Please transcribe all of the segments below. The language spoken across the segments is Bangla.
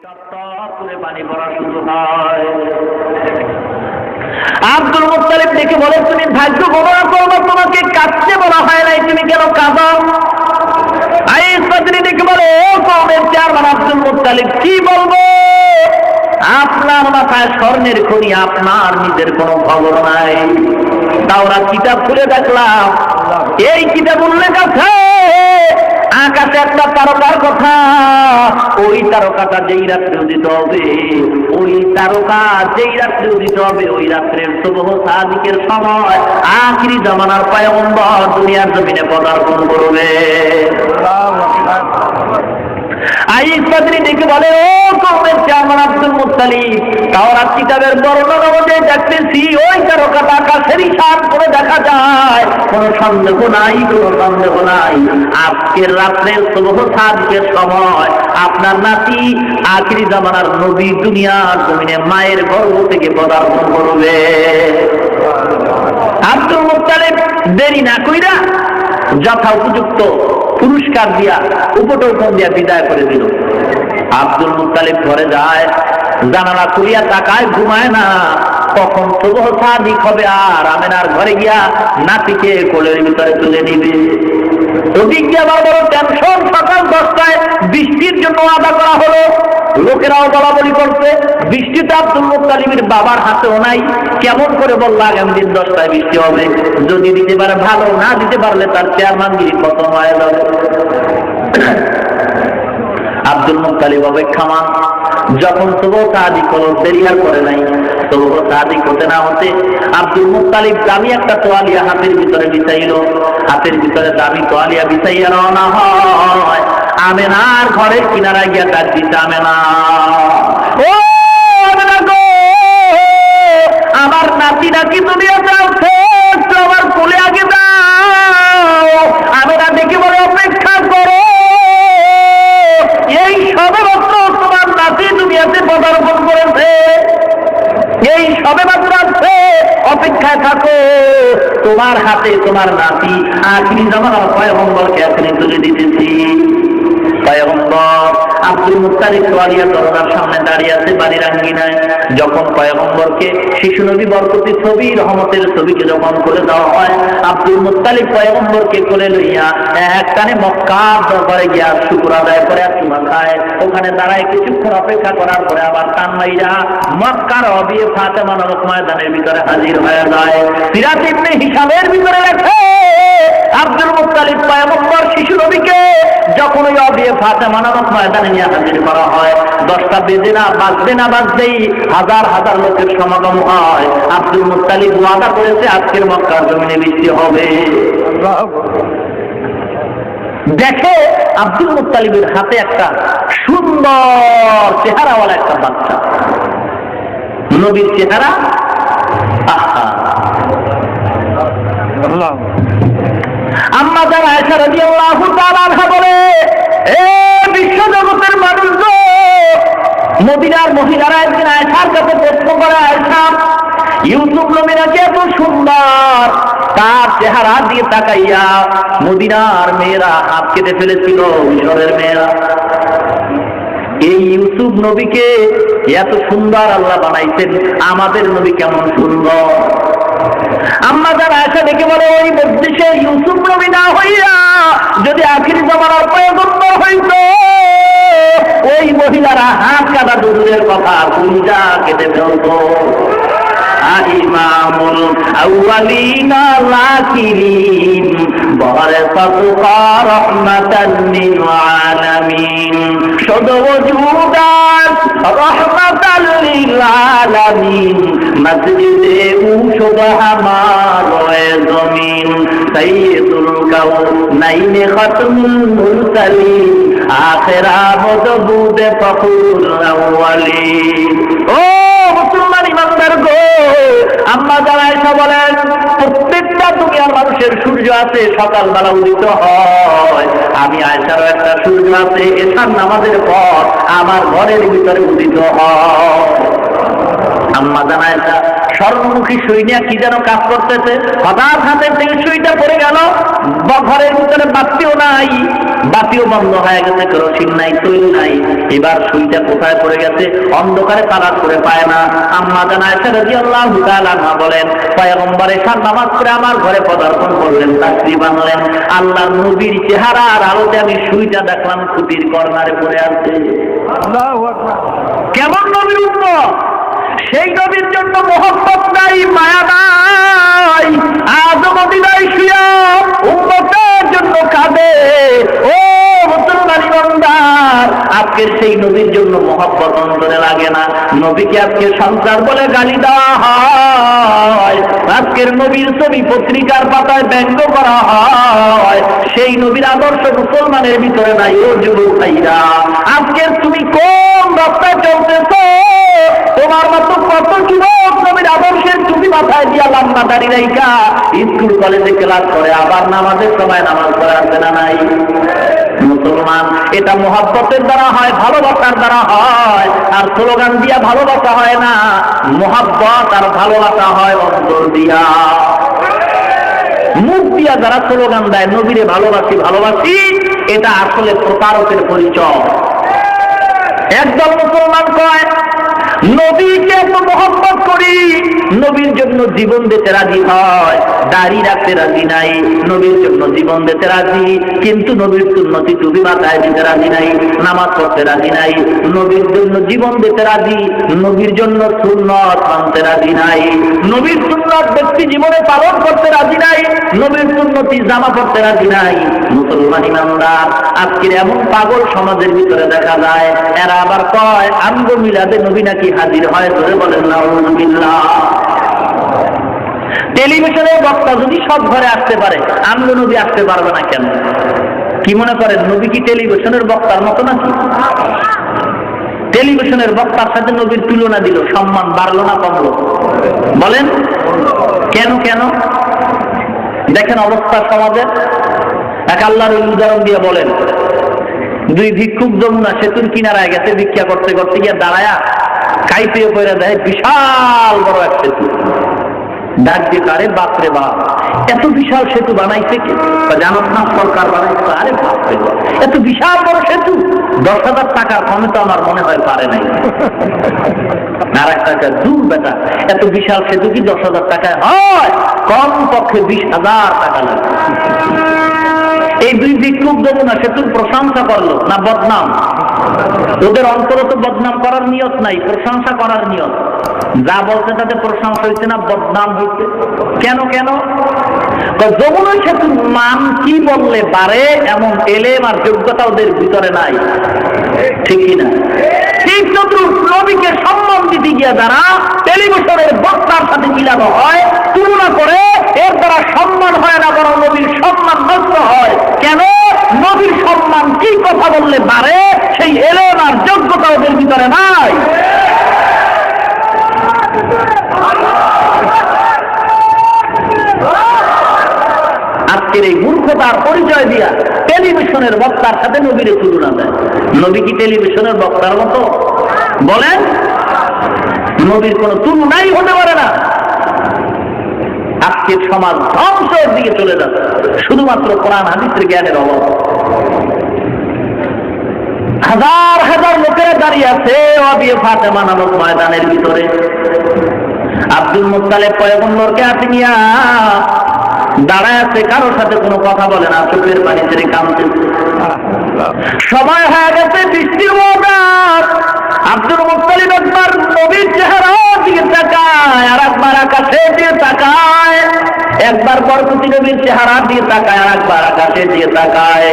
করে পানি পড়া শুরু হয়। আব্দুল মুত্তালিব দেখে বলে, তুমি ভাগ্য গণনা করবো, তোমাকে কাঁদতে বলা হয় নাই, তুমি কেন কাঁদো? আইস বাদরি দেখে বলে, ও কওমের চেয়ারম্যান আব্দুল মুত্তালিব, কি বলবো? আপনার মাথায় স্বর্ণের খনি, আপনার নিজের কোনো খবর নাই। তাওরাত কিতাব খুলে দেখলাম, এই কিতাব উল্লেখ আছে আকাশে একটা তারকার কথা। ওই তারকাটা যেই রাত্রে উদিত হবে, ওই তারকা যেই রাত্রে উদিত হবে, ওই রাত্রের সুবহ সাদিকের সময় আখিরি জামানার পয়গম্বর দুনিয়ার জমিনে পদার্পণ করবে। আইস বাদরি দেখে বলে, ও কওমের চেয়ারম্যান আব্দুল মুত্তালিব, তাওরাত কিতাবের বর্ণনা অনুযায়ী দেখতেছি ওই তারকাটা আকাশের ইশার করে দেখা যায়। কোনো সন্দেহ নাই, কোনো সন্দেহ নাই, আজকের রাত্রের সুবহ সাদিকের সময় আপনার নাতি আখিরি জামানার নবী দুনিয়ার জমিনে মায়ের গর্ভ থেকে পদার্পণ করবে। আব্দুল মুত্তালিব দেরি না কইরা যথা উপযুক্ত পুরস্কার দিয়া উপটোকন দিয়া বিদায় করে দিল। আব্দুল মুত্তালিব ঘরে যায়, জানালা খুলিয়া তাকায়, ঘুমায় না, কখন সুবহ সাদিক হবে আর আমেনার ঘরে গিয়া নাতিকে কোলের ভিতরে তুলে নিবে। ওদিক দিয়ে আবার বড় টেনশন, সকাল 10টায় বৃষ্টির জন্য আদা করা হলো, লোকেরাও বলাবলি করছে, বৃষ্টিটা আব্দুল মুত্তালিবের বাবার হাতেও নাই। কেমন করে বললো আগামী দিন 10টায় বৃষ্টি হবে, যদি দিতে পারে ভালো, না দিতে পারলে তার চেয়ারম্যানগিরি খতম হয়ে যাবে। Abdul Muttalib অপেক্ষামান। যখন সুবহ সাদিক হলো, দেরি আর করে নাই, সুবহ সাদিক হতে না হতে আব্দুল মুত্তালিব দামি একটা তোয়ালিয়া হাতের ভিতরে বিছাইল। হাতের ভিতরে দামি তোয়ালিয়া বিছাইয়া রওনা হয়। আমেনার ঘরের কিনারায় গিয়া ডাক দিতে, আমেনা, ও আমেনা গো, আমার নাতি নাকি দুনিয়াতে আছে, আমার কোলে আগে দাও। আমেনা দেখে বলে, অপেক্ষা করো, এই সবে মাত্র তোমার নাতি দুনিয়াতে পদার্পণ করেছে, এই সবে মাত্র আছে, অপেক্ষায় থাকো, তোমার হাতে তোমার নাতি আখিরি জামানার পয়গম্বরকে এখনই তুলে দিতেছি। পয়গম্বর আব্দুল মুত্তালিব তোয়ালিয়া দরজার সামনে দাঁড়িয়ে আছে বাড়ির আঙ্গিনায়। যখন পয়গম্বরকে শিশু নবী বরকতি ছবি, রহমতের ছবিকে যখন করে দেওয়া হয়, আব্দুল মুত্তালিব পয়গম্বরকে কোলে লইয়া এক কানে মক্কার দরবারে গিয়া শুকর আদায় করে চুমা খায়। ওখানে দাঁড়ায় কিছুক্ষণ অপেক্ষা করার পরে আবার টান মাইরা মক্কার অবিয়ে ফাতেমা নামক ময়দানের ভিতরে হাজির হয়ে যায়। সিরাত ইবনে হিশামের ভিতরে লেখে, আব্দুল মুত্তালিব পয়গম্বর শিশু নবীকে যখন ওই অবিয়ে ফাতেমা নামক ময়দানে নিয়ে হাজির করা হয়, 10টা বেজে না বাজতেই হাজার হাজার লোকের সমাগম হয়। আব্দুল মুত্তালিব ওয়াদা করেছে আজকের মক্কার জমিনে বৃষ্টি হবে। দেখে আব্দুল মুত্তালিবের হাতে একটা সুন্দর চেহারাওয়ালা একটা বাচ্চা, নবীর চেহারা। আহা, আম্মা যারা আয়েশা রাদিয়াল্লাহু তাআলা আনহা বলে, এ বিশ্ব জগতের মানুষজন, মদিনার মহিলারা একদিন আয়েশার কাছে প্রশ্ন করে, আয়েশা, ইউসুফ নবী নাকি এত সুন্দর, তার চেহারা দিয়ে তাকাইয়া মদিনার মেয়েরা হাত কেটে ফেলেছিল, মিশরের মেয়েরা। এই ইউসুফ নবীকে এত সুন্দর আল্লাহ বানাইছেন, আমাদের নবী কেমন সুন্দর। আম্মা যারা আয়েশা দেখে বলে, ওই মজলিসে ইউসুফ নবী না হইয়া যদি আখিরি জামানার পয়গম্বর হইতো, ওই মহিলারা হাত কাটা দূরের কথা কুঞ্জা কেটে ফেলতো। ইমামুল আউয়ালিনা লাকিরিন বারাকাতুকা রাহমাতাল লিল আলামিন, শুধু ওজুদাত রাহমাতাল লিল আলামিন, মসজিদে উশুদা হামারে জমিন, সাইয়্যিদুল কাউনাইন খাতমুল মুরসালিন, আখিরা মদবুদে ফখরুল আউয়ালিন। ও মুসলমান ইমানদার গো, আম্মা যারা আয়েশা বলেন, প্রত্যেকটা দুনিয়ার মানুষের সূর্য আছে, সকালবেলা উদিত হয়। আমি আয়েশারও একটা সূর্য আছে, এশার নামাজের পর আমার ঘরের ভিতরে উদিত হয়। আম্মা জানা আয়েশা স্বর্ণমুখী সুই নিয়ে কি যেন কাজ করতেছে, হঠাৎ হাতের থেকে সুইটা পড়ে গেল, ঘরের ভিতরে বাতিও নাই, বাতিও বন্ধ হয়ে গেছে, কেরোসিন নাই, তৈল নাই, এবার সুইটা কোথায় পড়ে গেছে, অন্ধকারে তালাশ করে পায় না। আম্মা জান আয়েশা রাদিয়াল্লাহু তাআলা আনহা বলেন, পয়গম্বর এশার নামাজ পড়ে আমার ঘরে পদার্পণ করলেন, তাশরিফ আনলেন, আল্লাহর নবীর চেহারার আলোতে আমি সুইটা দেখলাম খুঁটির কর্নারে পড়ে আছে। আল্লাহু আকবার। কেমন নবীর উম্মত, সেই নবীর জন্য মহব্বত নাই, মায়া নাই, আজও মদিনায় শুয়া উম্মতের জন্য কাঁদে। ও মুসলমান ইমানদার, আজকের সেই নবীর জন্য মহব্বত অন্তরে লাগে না। নবীকে আজকে সন্ত্রাস বলে গালি দেওয়া হয়, আজকের নবীর ছবি পত্রিকার পাতায় ব্যঙ্গ করা হয়, সেই নবীর আদর্শ মুসলমানের ভিতরে নাই। ও যুবক ভাইরা, আজকের তুমি কোন রাস্তায় চলতেছ? তোমার মতো কত যুবক নবীর আদর্শের টুপি মাথায় দিয়া লম্বা দাড়ি রাইখা স্কুল কলেজে ক্লাস করে, আবার নামাজের সময় নামাজ পড়ে আসে না নাই? মুসলমান, এটা মহব্বতের দ্বারা হয়, ভালোবাসার দ্বারা হয়, আর স্লোগান দিয়া ভালোবাসা হয় না। মহব্বত আর ভালোবাসা হয় অন্তর দিয়া। মুখ দিয়া যারা স্লোগান দেয় নবীরে ভালোবাসি ভালোবাসি, এটা আসলে প্রতারকের পরিচয়। একদল মুসলমান কয় নবীকে এত মহব্বত করি, নবীর জন্য জীবন দিতে রাজি হয়, দাড়ি রাখতে রাজি নাই, নবীর জন্য জীবন দিতে রাজি, কিন্তু নবীর সুন্নতি টুপি মাথায় দিতে রাজি নাই, নামাজ পড়তে রাজি নাই, নবীর জন্য জীবন দিতে রাজি, নবীর জন্য সুন্নত মানতে রাজি নাই, নবীর সুন্নত ব্যক্তি জীবনে পালন করতে রাজি নাই, নবীর সুন্নতি জামা পড়তে রাজি নাই। মুসলমান ইমানদার, আজকের এমন পাগল সমাজের ভিতরে দেখা যায়, এরা আবার কয় আমগো মিলাদে নবী নাকি হাজির হয়। ধরে বলেন নাউযুবিল্লাহ। টেলিভিশনের বক্তা যদি সব ঘরে আসতে পারে, আমগো নবী আসতে পারবে না কেন? কি মনে করেন, নবী কি টেলিভিশনের বক্তার মতো নাকি? টেলিভিশনের বক্তার সাথে নবীর তুলনা দিল, সম্মান বাড়লো না কমলো? বলেন কেন? কেন দেখেন অবস্থা সমাজের। এক আল্লাহর উদাহরণ দিয়ে বলেন, দুই ভিক্ষুক যমুনা সেতুর কিনারায় গেছে, ভিক্ষা করতে করতে গিয়ে দাঁড়ায়া কাইপে করে দেয় বিশাল বড় এক সেতু। ডাক দিয়ে আরে বাপরে বাপ, এত বিশাল সেতু বানাইছে কে? জানাস না সরকার বানাইছে। আরে বাপরে বাপ, এত বিশাল বড় সেতু 10,000 টাকার কমে তো আমার মনে হয় পারে নাই। আর একটা দূর বেটা, এত বিশাল সেতু কি 10,000 টাকায় হয়? কম পক্ষে 20,000 টাকা লাগে। এই দুই ভিক্ষুক যমুনা সেতুর প্রশংসা করলো না বদনাম? ওদের অন্তরে তো বদনাম করার নিয়ত নাই, প্রশংসা করার নিয়ত। যা বলছে তাতে প্রশংসা হয়েছে না বদনাম হয়েছে? কেন? যমুনা সেতুর মান কি বললে পারে এমন এলেম আর যোগ্যতা ওদের ভিতরে নাই, ঠিক কিনা? ঠিক চতুর্থ নবীকে সম্মান দিতে গিয়ে যারা টেলিভিশনের বক্তার সাথে মিলানো হয়, তুলনা করে, এর দ্বারা সম্মান হয় না, বরং নবীর সম্মান নষ্ট হয়। কেন? নবীর সম্মান কি কথা বললে পারে সেই এলেম আর যোগ্যতা ওদের ভিতরে নাই। আজকের এই মূর্খতার পরিচয় দিয়া টেলিভিশনের বক্তার সাথে নবীর তুলনা দেয়। নবী কি টেলিভিশনের বক্তার মতো? বলেন, নবীর কোন তুলনাই হতে পারে না। আজকের সমাজ ধ্বংসের দিকে চলে যাচ্ছে শুধুমাত্র কোরআন হাদিসের জ্ঞানের অভাব। হাজার হাজার লোকেরা দাঁড়িয়ে আছে অবিয়ে ফাতেমা নামক ময়দানের ভিতরে। আব্দুল মুত্তালিব পয়গম্বরকে হাতে নিয়া দাঁড়ায় আছে, কারোর সাথে কোনো কথা বলে না, চোখের পানি ছেড়ে কাঁদছে। সময় হয়ে গেছে বৃষ্টির মৌসুম। আব্দুল মুত্তালিব একবার নবীর চেহারার দিকে তাকায়, আর একবার আকাশের দিকে তাকায়, একবার বরকতি নবীর চেহারার দিকে তাকায়, আর একবার আকাশের দিকে তাকায়।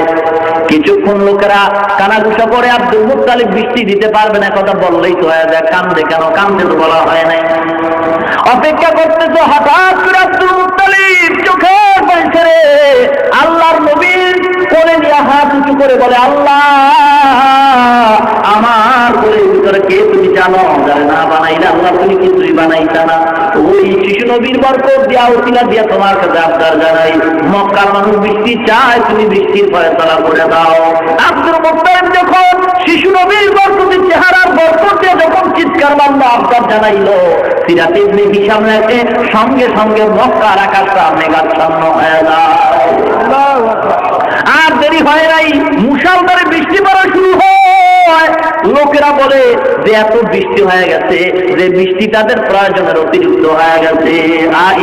কিছুক্ষণ লোকেরা কানাঘুষা করে আব্দুল মুত্তালিব বৃষ্টি দিতে পারবে না কথা বললেই তো হয়ে যায়। কান্দে কেন? কান্দে তো বলা হয় নাই। অপেক্ষা করতেছো, হঠাৎ করে আব্দুল মুত্তালিব চোখের পানি ছেড়ে আল্লাহর নবীর কোলে নিয়ে হাত উঁচু করে বলে, আল্লাহ আমার কোলের ভিতরে কে তুমি জানো? যারা না বানাইলে আল্লাহ তুমি কিছুই বানাইতা না। ওই শিশু নবীর বরকত দিয়া উসিলা দিয়া তোমার কাছে আবদার জানাই, মক্কার মানুষ বৃষ্টি চায়, তুমি বৃষ্টির ফয়সালা করে দাও। আব্দুল মুত্তালিব যখন শিশু নবীর বরকতের চেহারার বরকত দিয়ে যখন চিৎকার মারলো, আবদার জানাইলো, সিরাত ইবনে হিশাম লেখে সঙ্গে সঙ্গে মক্কার আকাশটা মেঘাচ্ছন্ন হয়ে যায়। আর দেরি হয় নাই, মুষলধারে বৃষ্টি পড়া শুরু হয়। লোকেরা বলে যে এত বৃষ্টি হয়ে গেছে যে বৃষ্টি তাদের প্রয়োজনের অতিরিক্ত হয়ে গেছে।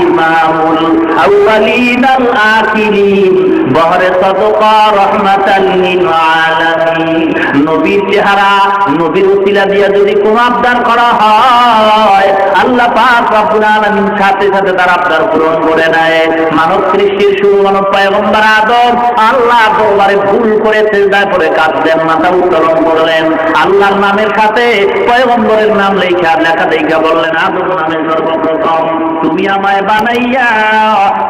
ইমামুল আউয়ালিন আল আখিরিন বহরে সাদকা রাহমাতাল লিল আলামিন। নবীর চেহারা, নবীর উসিলা দিয়ে যদি কোনো আবদার করা হয়, আল্লাহ পাক রব্বুল আলামিন সাথে সাথে তার আবদার পূরণ করে নেয়। মানব সৃষ্টির শুরু মানব পয়গম্বর আদম আল্লাহ দরবারে ভুল করে সিজদা করে কাঁদলেন, মাথা উত্তোলন করলেন। আল্লাহর নামের সাথে পয়গম্বরের নাম লেখা দেখা বললেন, আদম নামে সর্বপ্রথম তুমি আমায় বানাইয়া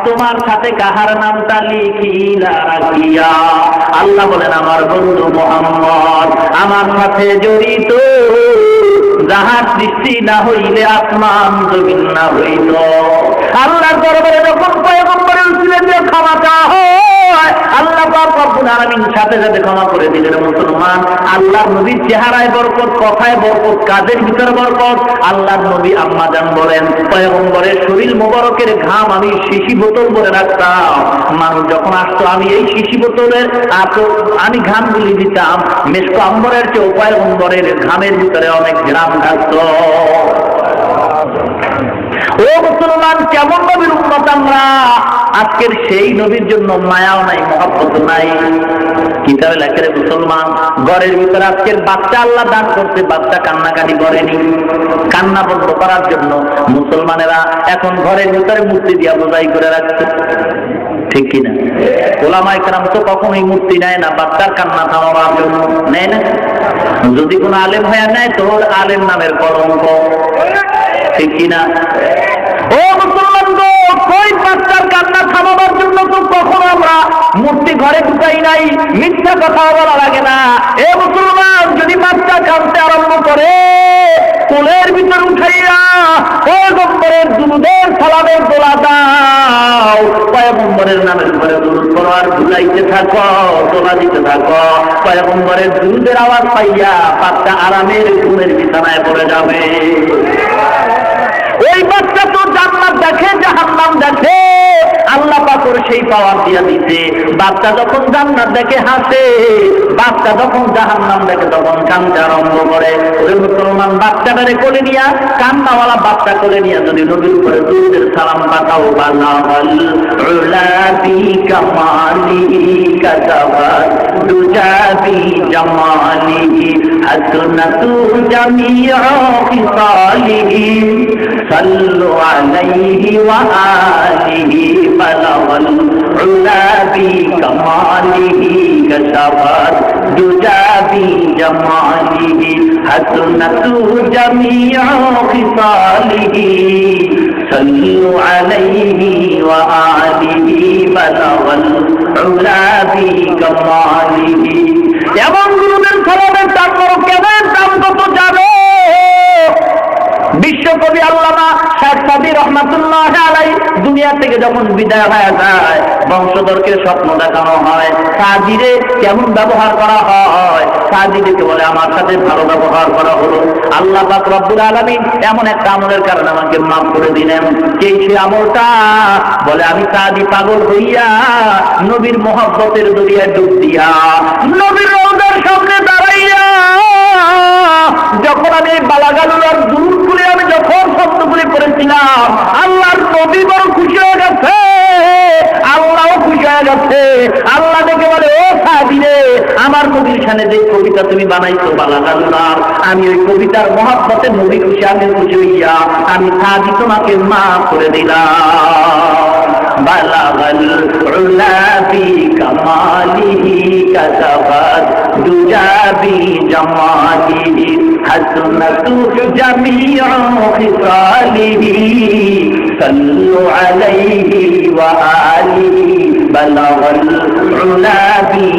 তোমার সাথে কাহার নামটা লিখিলা রাখিয়া। আল্লাহ বলেন আমার বন্ধু মুহাম্মদ আমার সাথে জড়িত, যাহার সৃষ্টি না হইলে আসমান জমিন না হইল। আল্লাহর দরবারে যখন পয়গম্বরের উসিলা দিয়ে ক্ষমা চাওয়া হয়, আল্লাহ পাক রব্বুল আলামিন সাথে সাথে ক্ষমা করে দিলেন। মুসলমান, আল্লাহর নবীর চেহারায় বরকত, কথায় বরকত, কাজের ভিতর বরকত। আল্লাহর নবী আম্মা জান বলেন পয়গম্বরের শরীর মোবারকের ঘাম আমি শিশি বোতল ভরে রাখতাম। মানুষ যখন আসতো আমি এই শিশি বোতলের আমি ঘামগুলি দিতাম। মেশক আম্বরের চেয়ে পয়গম্বরের ঘামের ভিতরে অনেক ঘাম থাকতো। ও মুসলমান, কেমন নবীর উম্মত আমরা! আজকের সেই নবীর জন্য মায়াও নাই, মহব্বত নাই। কিতাবে লেখে রে মুসলমান, ঘরের ভিতরে আজকের বাচ্চা আল্লাহ দান করতে, বাচ্চা কান্নাকাটি করেনি। কান্না বন্ধ করার জন্য মুসলমানেরা এখন ঘরের ভিতরে মূর্তি দিয়া বোঝাই করে রাখছে, ঠিক কিনা? ওলামায়ে কেরাম তো কখনোই মূর্তি নেয় না বাচ্চার কান্না থামাবার জন্য, নেয় না। যদি কোনো আলেম হয়ে নেয় তো আলেম নামের কলঙ্ক, ঠিক কিনা? ও মুসলমান গো, কই বাচ্চার কান্না থামাবার জন্য তো কখনো আমরা মূর্তি ঘরে ঢুকাই নাই। মিথ্যা কথা বলা লাগে না। এ মুসলমান, যদি বাচ্চা কাঁদতে আরম্ভ করে কোলের ভিতর উঠাইয়া পয়গম্বরের দুরূদের সালামের দোলা দাও, পয়গম্বরের নামের উপরে দুরূদ পড়ো আর ঝুলাইতে থাকো, দোলা দিতে থাকো। পয়গম্বরের দুরূদের আওয়াজ পাইয়া বাচ্চা আরামের ঘুমের বিছানায় পড়ে যাবে। ওই বাচ্চা তো জান্নাত দেখে, জাহান্নাম দেখে, আল্লাহ পাক ওর সেই পাওয়ার দিয়া দিতে। বাচ্চা যখন জান্নাত দেখে হাসে, বাচ্চা যখন জাহান্নাম দেখে তখন কাঁদতে আরম্ভ করে। ওই মুসলমান, বাচ্চাটারে কোলে নিয়া, কান্নাওয়ালা বাচ্চা কোলে নিয়া যদি নবীর উপরে দুরূদের সালাম পাঠাও, বালাগাল উলা বি কামালিহি কাতাবাত দুজাবি জামালিহি হাসনাতু জামিউ খিসালিহি সাল্লু আলাইহি ওয়া আলিহি বালাগাল উলা বি কামালিহি কাতাবাত দুজাবি জামালিহি হাসনাতু জামিউ খিসালিহি সাল্লু আলাইহি ওয়া আলিহি বালাগাল উলা বি কামালিহি। এমন গুরুদের সালামের দাম করো, কেমন দাম কত জানো? বিশ্বকবি আল্লামা শেখ সাদী রহমাতুল্লাহ আলাইহি দুনিয়া থেকে যখন বিদায় হয়ে যায়, বংশধরকে স্বপ্ন দেখানো হয়, সাদিরে কেমন ব্যবহার করা হয়। সাদিকে বলে আমার সাথে ভালো ব্যবহার করা হলো, আল্লাহ পাক রব্বুল আলামিন এমন একটা আমলের কারণে আমাকে মাফ করে দিলেন। সেই আমলটা বলে আমি সাদি পাগল হইয়া নবীর মহব্বতের দরিয়ায় ডুব দিয়া নবীর রওজার সামনে দাঁড়াইয়া যখন আমি বালাগালুর দূর করে আমি যখন শব্দগুলি করেছিলাম, আল্লাহর নবী বড় খুশি হয়ে গেছে, আল্লাহও খুশি হয়ে গেছে। আল্লাহ দেখে বলে, ও সাদি রে, আমার নবীর সামনে যে কবিতা তুমি বানাইছো বালাগালুর, আমি ওই কবিতার মহব্বতে নবী খুশি, আমি খুশি হইয়া আমি সাদি তোমাকে মাফ করে দিলাম। বালাগাল উলা বি কামালিহি কাতাবাত দুজাবি জামালিহি হাসনাতু জামিউ খিসালিহি সাল্লু আলাইহি ওয়া আলিহি বালাগাল উলা বি।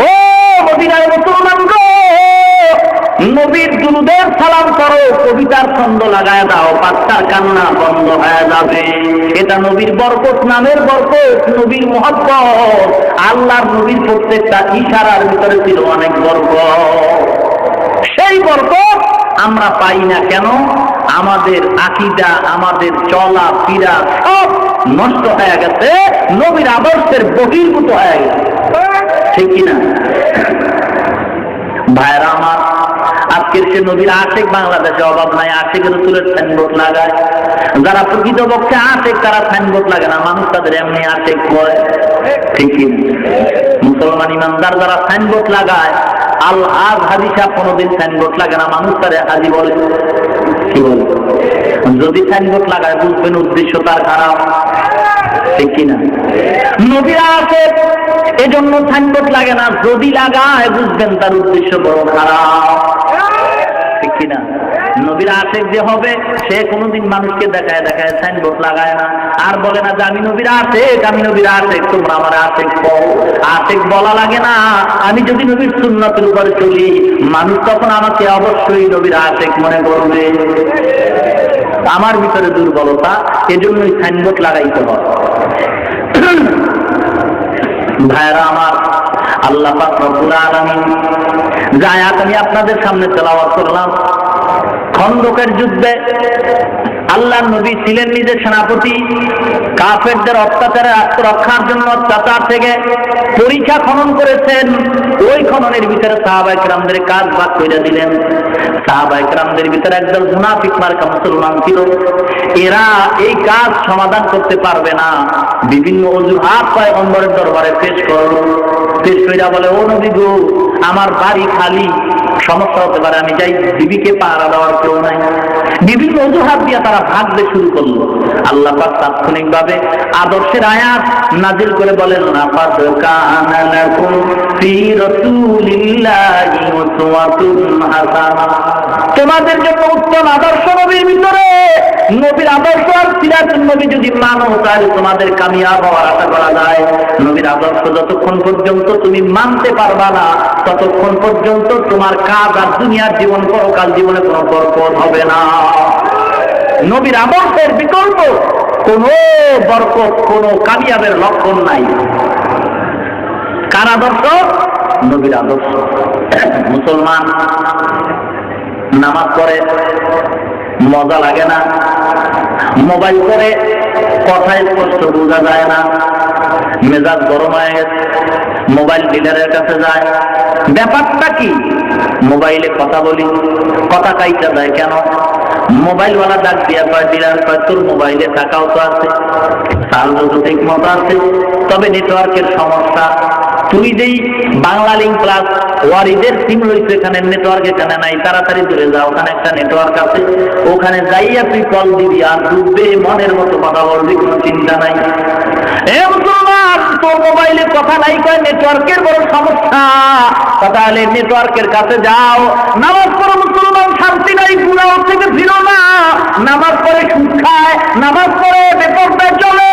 ও মদিনার মুসলমান গো, নবীর দুরূদের সালাম করো, কবিতার ছন্দ লাগায় দাও, বাচ্চার কান্না বন্ধ হয়ে যাবে। এটা নবীর বরকত, নামের বরকত, নবীর মহব্বত। আল্লাহর নবীর প্রত্যেকটা ইশারার ভিতরে ছিল অনেক বরকত। সেই বরকত আমরা পাই না কেন? আমাদের আকীদা, আমাদের চলা ফিরা সব নষ্ট হয়ে গেছে, নবীর আদর্শের বহির্ভূত হয়ে গেছে। ঠিক কিনা ভাইরা আমার? আজকের সে নবীর আশেক বাংলাদেশে অভাব নাই, আশেকের তুলে সাইনবোর্ড লাগায়। যারা প্রকৃতপক্ষে আশেক তারা সাইনবোর্ড লাগে না, মানুষ তাদের এমনি আশেক করে। ঠিক কিনা? মুসলমান ইমানদার যারা সাইনবোর্ড লাগায়, আল আজ হাজি সাহেব কোনোদিন সাইনবোর্ড লাগে না, মানুষ তারে হাজি বলে। কি বলে? যদি সাইনবোর্ড লাগায় বুঝবেন উদ্দেশ্য তার খারাপ। ঠিক কিনা? নবীরা আছে এজন্য সাইনবোর্ড লাগে না, যদি লাগায় বুঝবেন তার উদ্দেশ্য বড় খারাপ। ঠিক কিনা? নবীর আশেক যে হবে সে কোনোদিন মানুষকে দেখায় দেখায় সাইনবোর্ড লাগায় না, আর বলে না যে আমি নবীর আশেক, আমি নবীর আশেক, তোমরা আমার আশেক বল। আশেক বলা লাগে না। আমি যদি নবীর সুন্নতের উপরে চলি, মানুষ তখন আমাকে অবশ্যই নবীর আশেক মনে করবে। আমার ভিতরে দুর্বলতা, এজন্যই সাইনবোর্ড লাগাইতে হয়। ভাইরা আমার, আল্লাহ পাক রব্বুল আলামিন যে আয়াত আমি আপনাদের সামনে তেলাওয়াত করলাম, খন্দকের যুদ্ধে আল্লাহর নবী ছিলেন নিজের সেনাপতি, কাফেরদের অত্যাচারে আত্মরক্ষার জন্য অত্যাচার থেকে পরীক্ষা খনন করেছেন। ওই খননের ভিতরে সাহাবায়ে কেরামদের কাজ ভাগ করে দিলেন। সাহাবায়ে কেরামদের ভিতরে একদল মুনাফিক মার্কা মুসলমান ছিল, এরা এই কাজ সমাধান করতে পারবে না, বিভিন্ন অজুহাত পয়গম্বরের দরবারে পেশ করল। পেশ কইরা বলে, ও নবী গো, আমার বাড়ি খালি, সমস্যা হতে পারে, আমি যাই, বিবিকে পাহারা দেওয়ার কেউ নাই। বিভিন্ন অজুহাত দিয়ে তারা ভাগতে শুরু করলো। আল্লাহ পাক তাৎক্ষণিকভাবে আদর্শের আয়াত নাজিল করে বলেন, লাকাদ কানা লাকুম ফি রাসূলিল্লাহি উসওয়াতুন হাসানাহ, তোমাদের জন্য উত্তম আদর্শ নবীর ভিতরে। নবীর আদর্শ আর সিরাতুন নবী যদি মানো, তাহলে তোমাদের কামিয়াব হওয়ার আশা করা যায়। নবীর আদর্শ যতক্ষণ পর্যন্ত তুমি মানতে পারবা না, ততক্ষণ পর্যন্ত তোমার কাজ আর দুনিয়ার জীবন, পরকাল জীবনে কোনো বরকত হবে না। নবীর আদর্শের বিকল্প কোন বরকত, কোন কামিয়াবের লক্ষণ নাই। কার আদর্শ? নবীর আদর্শ। মুসলমান নামাজ পড়ে, মজা লাগে না, মোবাইল করে কথা স্পষ্ট বোঝা যায় না, মেজাজ গরম হয়ে গেছে, মোবাইল ডিলারের কাছে যায়। ব্যাপারটা কি? মোবাইলে কথা বলি, কথা কাইটা যায় কেন? মোবাইলওয়ালা ডাক দিয়া কয়, ডিলার কয়, তোর মোবাইলে টাকাও তো আছে, চার্জও তো ঠিক মতো আছে, তবে নেটওয়ার্কের সমস্যা। তুই যেই বাংলা লিঙ্ক প্লাস ওয়ারিদের সিম রয়েছে, এখানে নেটওয়ার্ক এখানে নাই, তাড়াতাড়ি দূরে যা, ওখানে একটা নেটওয়ার্ক আছে, ওখানে যাইয়া তুই কল দিবি, আর ডুববে মনের মতো কথা বলবি, কোনো চিন্তা নাই। তোর মোবাইলে কথা নাই, কয় নেটওয়ার্কের বড় সমস্যা, তাহলে নেটওয়ার্কের কাছে যাও, নামাজ পড়ো। মুসলমান শান্তি নাই, গুনাহ থেকে ফিরো না। নামাজ পড়ে সুদ খায়, নামাজ পড়ে বেপরদায় চলে,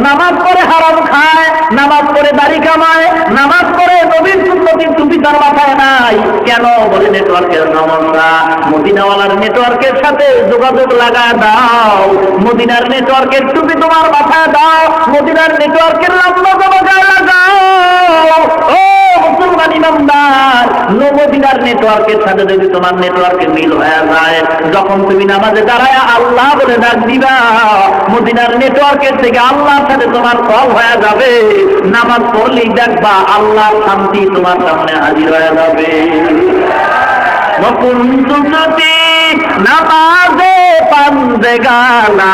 নামাজ পড়ে হারাম খায়, নামাজ পড়ে দাড়ি কামায়, নামাজ পড়ে নবীর সুন্নতির টুপি তার মাথায় নাই। কেন? বলে নেটওয়ার্কের সমস্যা। মদিনাওয়ালার নেটওয়ার্কের সাথে যোগাযোগ লাগা দাও, মদিনার নেটওয়ার্কের টুপি তোমার মাথায় দাও, মদিনার নেটওয়ার্কের লম্বা বাজায় লাগাও। ও মুসলমান ইমানদার, মদিনার নেটওয়ার্কের সাথে যদি তোমার নেটওয়ার্কের মিল হয়ে যায়, যখন তুমি নামাজে দাঁড়ায় আল্লাহ বলে ডাক দিবা, মদিনার নেটওয়ার্কের থেকে আল্লাহর সাথে তোমার কল হয়ে যাবে। নামাজ পড়লেই দেখবা আল্লাহর শান্তি তোমার সামনে হাজির হয়ে যাবে। নামাজে পান্দেগানা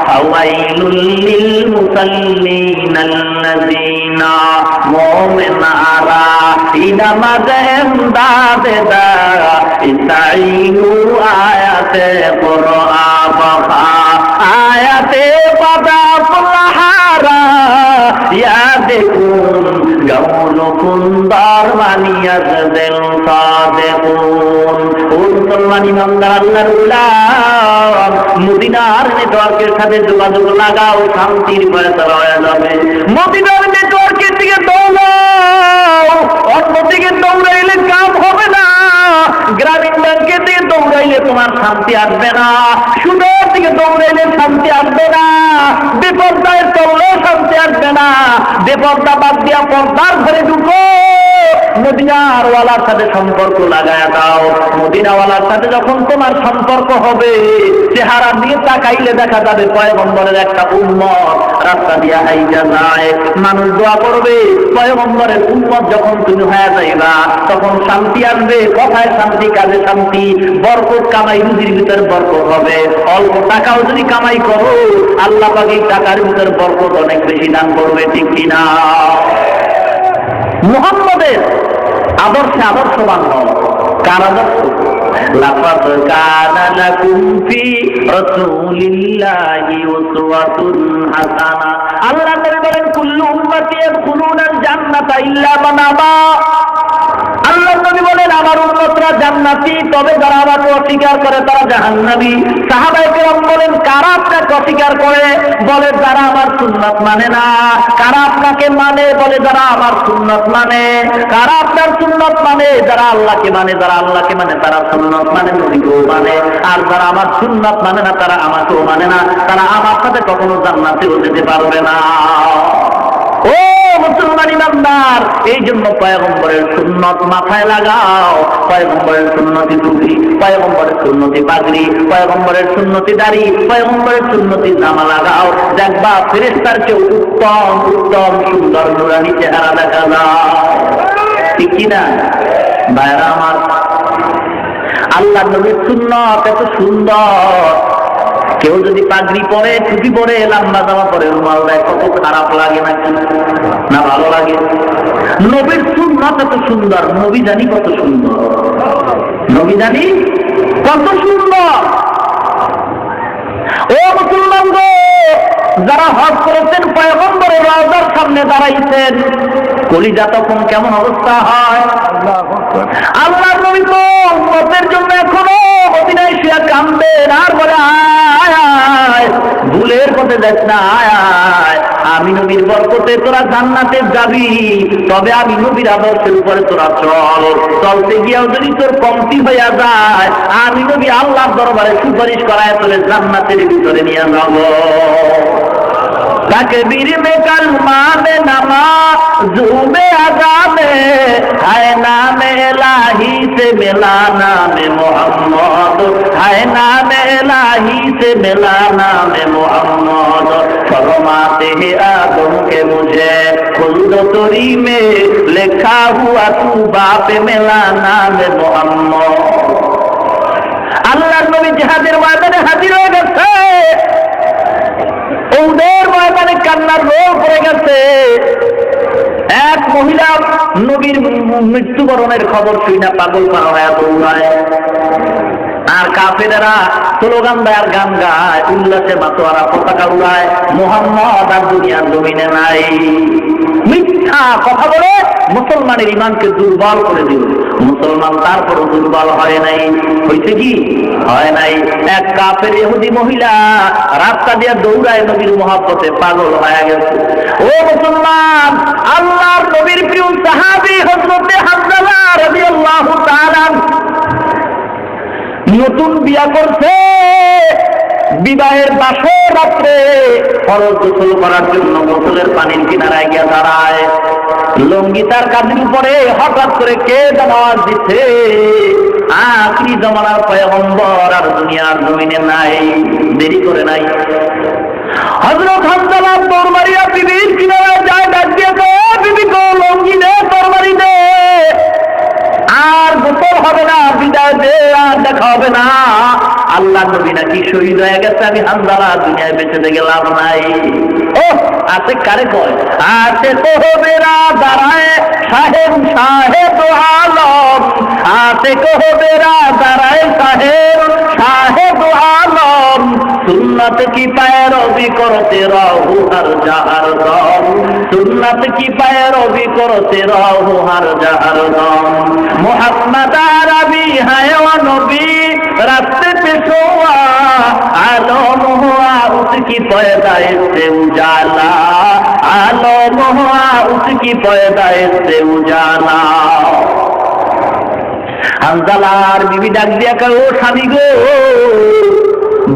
ফাওয়াইলুল লিল মুসাল্লিনাল্লাযিনা মুমিনারা ইনামাজে এমদাদে দা ইস্তাইনু আয়াতে কুরআন বাবা আয়াতে বাবা ফুলহারা ইয়া দেখুন গাউল কুন্দার মানিয়াত দেল সাদেকুন। ও মুসলমান ইমানদার, আল্লাহর গোলাম, মদিনার নেটওয়ার্কের সাথে যোগাযোগ লাগাও, শান্তির ফয়সালা হয়ে যাবে। মদিনার নেটওয়ার্কের দিকে দৌড়াও, অন্যদিকে দৌড়াইলে কাম হবে না। গ্রামীণ ব্যাংকের দিকে দৌড়াইলে তোমার শান্তি আসবে না, সুদের দিকে দৌড়াইলে শান্তি আসবে না, বিপর্যয়ে চললেও শান্তি আসবে না। বেপর্দা বাদ দিয়া পর্দার ঘরে ঢুকো, মদিনাওয়ালার সাথে সম্পর্ক লাগায়া দাও। মদিনাওয়ালার সাথে যখন তোমার সম্পর্ক হবে, চেহারা দিয়ে তাকাইলে দেখা যাবে পয়গম্বরের একটা উম্মত রাস্তা দিয়ে আইয়া যায়, মানুষ দোয়া করবে। পয়গম্বরের উম্মত যখন তুমি হয়ে যাইবা, তখন শান্তি আসবে, কথায় শান্তি, কাজে শান্তি, বরকত কামাই, রুজির ভিতর বরকত হবে। অল্প টাকাও যদি কামাই করো, আল্লাহ পাক এই টাকার ভিতর বরকত অনেক বেশি দান করবে, ঠিক কিনা? মুহাম্মদের আদর্শে আদর্শবান হও। কার আদর্শ? লাকাদ কানা লাকুম ফি রাসূলিল্লাহি উসওয়াতুন হাসানাহ। আল্লাহ নবী বলেন, কুল্লু উম্মতি ইয়াদখুলুনাল জান্নাতা ইল্লা মান আবা। আল্লাহ নবী বলেন, আমার উম্মতরা জান্নাতি, তবে যারা আমাকে অস্বীকার করে তারা জাহান্নামী। সাহাবায়ে কেরাম বলেন, কারা আপনাকে অস্বীকার করে? বলে, যারা আমার সুন্নাত মানে না। কারা আপনাকে মানে? বলে, যারা আমার সুন্নাত মানে। কারা আপনার সুন্নাত মানে? যারা আল্লাহকে মানে। যারা আল্লাহকে মানে তারা সুন্নাত মানে, নবীকেও মানে। আর যারা আমার সুন্নাত মানে না, তারা আমাকেও মানে না, তারা আমার সাথে কখনো জান্নাতেও যেতে পারবে না। ও মুসলমান ইমানদার, এই জন্য পয়গম্বরের সুন্নত মাথায় লাগাও। পয়গম্বরের সুন্নতি টুপি, পয়গম্বরের সুন্নতি পাগড়ি, পয়গম্বরের সুন্নতি দাড়ি, পয়গম্বরের সুন্নতি জামা লাগাও। দেখবা ফেরেশতার চেয়ে উত্তম উত্তম সুন্দর নুরানি চেহারা দেখা যায়, ঠিক কিনা ভাইরা আমার? আল্লাহ নবীর সুন্নত এত সুন্দর। কেউ যদি পাগড়ি পরে, টুপি পরে, লম্বা জামা পরে, রুমাল দেয়, কত খারাপ লাগে নাকি? না ভালো লাগে? নবীর সুন্নাত এত সুন্দর, নবী জানি কত সুন্দর, নবী জানি কত সুন্দর। ও মুসলমান গো, যারা হজ করেছেন, পয়গম্বরের রওজার সামনে দাঁড়াইছেন, কলিজা তখন কেমন অবস্থা হয়? আল্লাহ নবী তো উম্মতের জন্য এখনো মদিনায় শুয়ে কাঁদবেন আর বলে, আয় আয়, ভুলের পথে যাস না, আয় আয়, আমি নবীর বরকতে তোরা জান্নাতে যাবি। তবে আমি নবীর আদর্শের উপরে তোরা চল। চলতে গিয়েও যদি তোর কমতি হইয়া যায়, আমি নবী আল্লাহর দরবারে সুপারিশ করায় তোরে জান্নাতের ভিতরে নিয়ে যাব। तकबीर में कलमा में नमाज़ में अज़ा में है नाम इलाही से मिला नाम मोहम्मद, है नाम इलाही से मिला नाम मोहम्मद। फरमाते हैं आदम के मुझे खुल्द तोरी में लिखा हुआ तू बाप मिला नाम मोहम्मद। अल्लाह नबी जिहाদের ময়দানে হাজির হয়ে গেছে। ওদের ময়দানে কান্নার রোল পড়ে গেছে। এক মহিলা নবীর মৃত্যুবরণের খবর শুনে পাগল পারা হয়ে দৌড়ায়, আর কাফেরেরা স্লোগান দেয় আর গান গায়, উল্লাসে মাতোয়ারা পতাকা উড়ায়, মুহাম্মদ আর দুনিয়ার জমিনে নাই। মিথ্যা কথা বলে মুসলমানের ইমানকে দুর্বল করে দিল। মুসলমান তারপরও দুর্বল হয় নাই। হয়েছে কি? হয় নাই। এক কাফের ইহুদি মহিলা রাস্তা দিয়ে দৌড়ায় নবীর মহব্বতে পাগল হয়ে গেছে। ও মুসলমান, আল্লাহর নবীর প্রিয় সাহাবী হযরত হামজা রাদিয়াল্লাহু তাআলা নতুন বিয়া করছে। বিবাহের বাসর রাত্রে ফরজ গোসল করার জন্য গোসলের পানির কিনারায় গিয়ে দাঁড়ায়। লুঙ্গি তার কাঁধের উপরে, হঠাৎ করে কে যেন আওয়াজ দিচ্ছে, আখিরি জামানার পয়গম্বর আর দুনিয়ার জমিনে নাই। দেরি করে নাই, হযরত হামজা দৌড় মারিয়া বিবির কিনারায় যায়, ডাক দিয়ে বিবি গো, লুঙ্গি দে, তরবারি দে, আর গোসল হবে না, বিদায় দে, আর দেখা হবে না। আল্লাহ নবী নাকি শহীদ হয়ে গেছে, আমি হামজালা দুনিয়ায় বেঁচে থেকে লাভ নাই। ও আছে কারে কয়, আছে তো বেরা দাঁড়ায় সাহেব সাহেব আলম, আছে কোহবেরা দাঁড়ায় সাহেব সাহেব আলম। সুন্নত की पैरवी करते रहो हर जहर दम, सुन्नत की पैरवी करते रहो हर जहर दम। मोहम्मद अरबी है वो नबी रास्ते पे सोआ, आलम हुआ उसकी पैदाइश से उजाला, आलम हुआ उसकी पैदाइश से उजाला। হামজালার বিবি ডাক দিয়া কয়, ও স্বামী গো,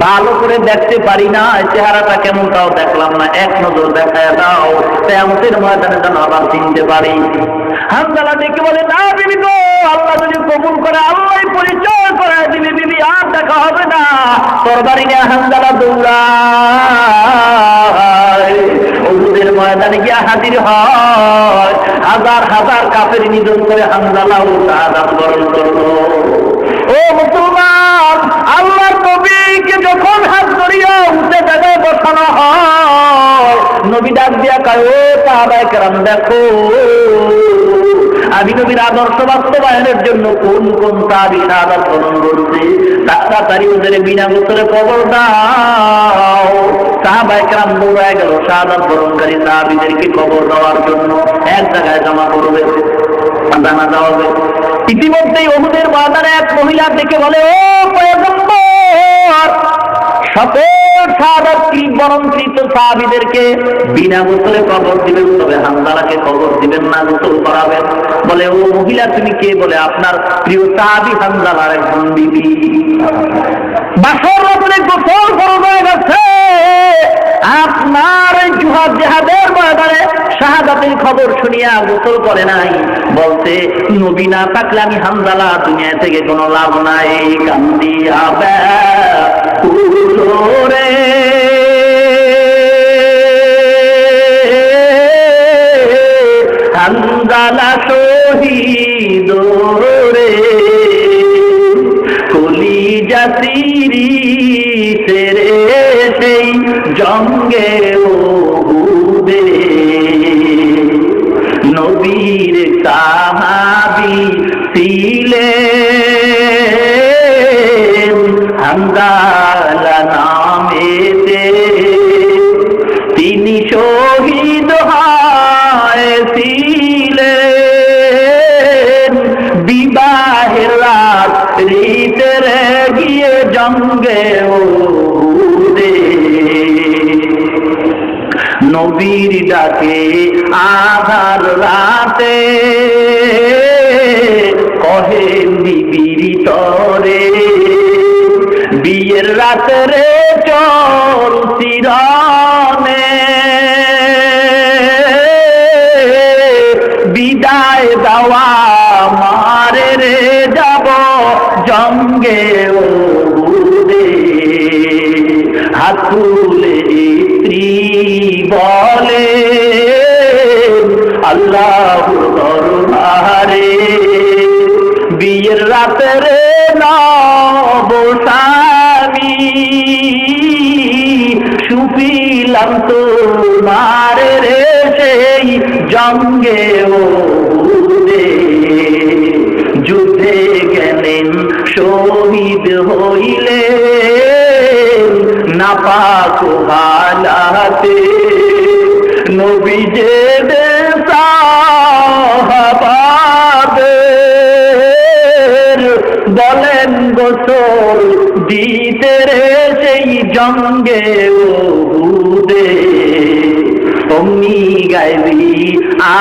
ভালো করে দেখতে পারি না, চেহারাটা কেমন তাও দেখলাম না, এক নজর দেখায় দাও, কিয়ামতের ময়দানে যেন আবার চিনতে পারি। হানজালা ডেকে বলে, না বিবি গো, আল্লাহ যদি কবুল করে আল্লাহ পরিচয় করায় দিবি বিবি, আর দেখা হবে না। তরবারি নিয়ে হানজালা দৌড়ায়, উহুদের ময়দানে গিয়া হাজির হয়। হাজার হাজার কাফের নিধন করে হানজালাও শাহাদাত বরণ করলো। ও মুসলমান, আল্লাহর নবীকে যখন হাত ধরিয়া উঠে জায়গায় বসানো হয়, নবী ডাক দিয়া কয়, ও সাহাবায়ে কেরাম দেখো, আমি নবীর আদর্শ বাস্তবায়নের জন্য কোন কোন সাহাবী শাহাদাত বরণ করছে, তাড়াতাড়ি ওদের বিনা গোসলে কবর দাও। সাহাবায়ে কেরাম দৌড়ায় গেল শাহাদাত বরণকারী সাহাবীদেরকে কবর দেওয়ার জন্য। এক জায়গায় জমা করবে, জানাজা হবে। ইতিমধ্যেই উহুদের ময়দানে এক মহিলা দেখে বলে, ও পয়গম্বর, সকল শাহাদাত বরণকৃত সাহাবীদেরকে বিনা গোসলে কবর দিবেন, তবে হানজালাকে কবর দিবেন না, গোসল করাবেন। বলে, ও মহিলা তুমি কে? বলে, আপনার প্রিয় সাহাবী হানজালার একজন বিবি। বাসর রাতে গোসল ফরজ হয়ে গেছে, আপনার জিহাদের ময়দানে শাহাদাতের খবর শুনিয়া গোসল করে নাই। বলতে, নবী না থাকলে আমি হানজালা দুনিয়া থেকে কোনো লাভ নাই। কান্দিয়া রে হানজালা শহীদ রে, কলিজা তিরিশেরে সেই জঙ্গে উহুদে, নবীর সাহাবী ছিলেন হানজালা নামেতে, তিনি শহীদ হয়েছিলেন বিবাহের রাত্রিতে গিয়ে জঙ্গে উহুদে। নবীর ডাকে আধার রাতে কহেন বিবির তরে, বিয়ের রাতে রে চল চিরনে, বিদায় দেওয়া মারে রে যাব জঙ্গে উহুদে। হাত তুলে স্ত্রী বলে, আল্লাহর দরবারে বিয়ের রাতে রে নব স্বামী, সুপিলাম তোমার রে সেই জঙ্গে উহুদে। যুদ্ধে গেলেন শহীদ হইলে নাপাক হালাতে, নবী যে সাহাবাদের বলেন গোসল দিতে রে সেই জঙ্গে উহুদে। অমনি গাইবি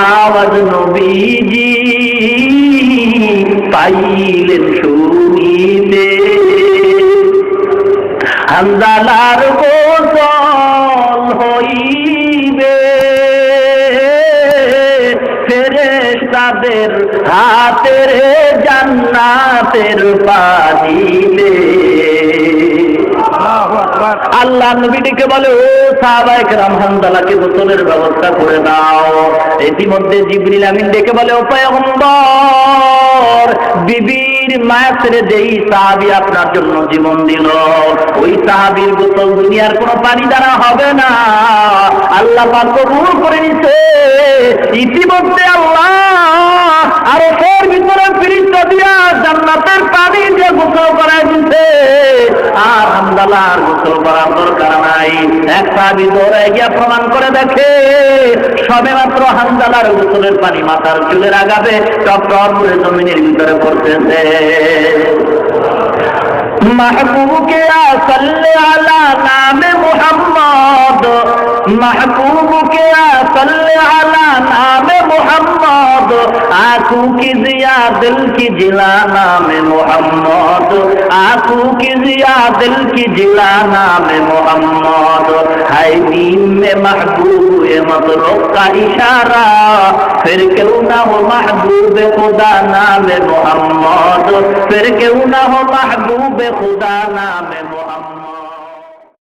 আওয়াজ নবীজি পাইলেন শুনিতে, হানজালার গোসল হইবে ফেরেশতাদের হাতের জান্নাতের পানিতে। আল্লাহ নবীকে বলে, ও সাহাবায়ে কেরাম হানজালাকে গোসলের ব্যবস্থা করে দাও। ইতিমধ্যে জিবরিল আমিন ডেকে বলে, ও পয়গম্বর, বিবির মায়া ছেড়ে যেই সাহাবী আপনার জন্য জীবন দিল, ওই সাহাবীর গোসল দুনিয়ার কোনো পানি দ্বারা হবে না, আল্লাহ পাক কবুল করে নিছে। ইতিমধ্যে আল্লাহ আরশের ভিতরে ফেরেশতা দিয়া জান্নাতের পানি দিয়ে গোসল করায় দিতে, আর হানজালার গোসল করার দরকার নাই। এক সাহাবী দৌড়ায় গিয়া প্রমাণ করে দেখে, সবে মাত্র হানজালার গোসলের পানি মাথার চুলের আগাবে টপটপ করে জমিনের ভিতরে পড়তেছে। महबूब के सल्ले अला नाम मुहम्मद, महबूब के सल्ले अला नाम मुहम्मद, आंखों की जिया दिल की जिला नाम मोहम्मद, आंखों की जिया दिल की जिला नाम मोहम्मद, है नीम में महबूब मतलब का इशारा, फिर क्यों ना हो महबूब खुदा नाम मोहम्मद, फिर क्यों ना हो महबूब खुदा नाम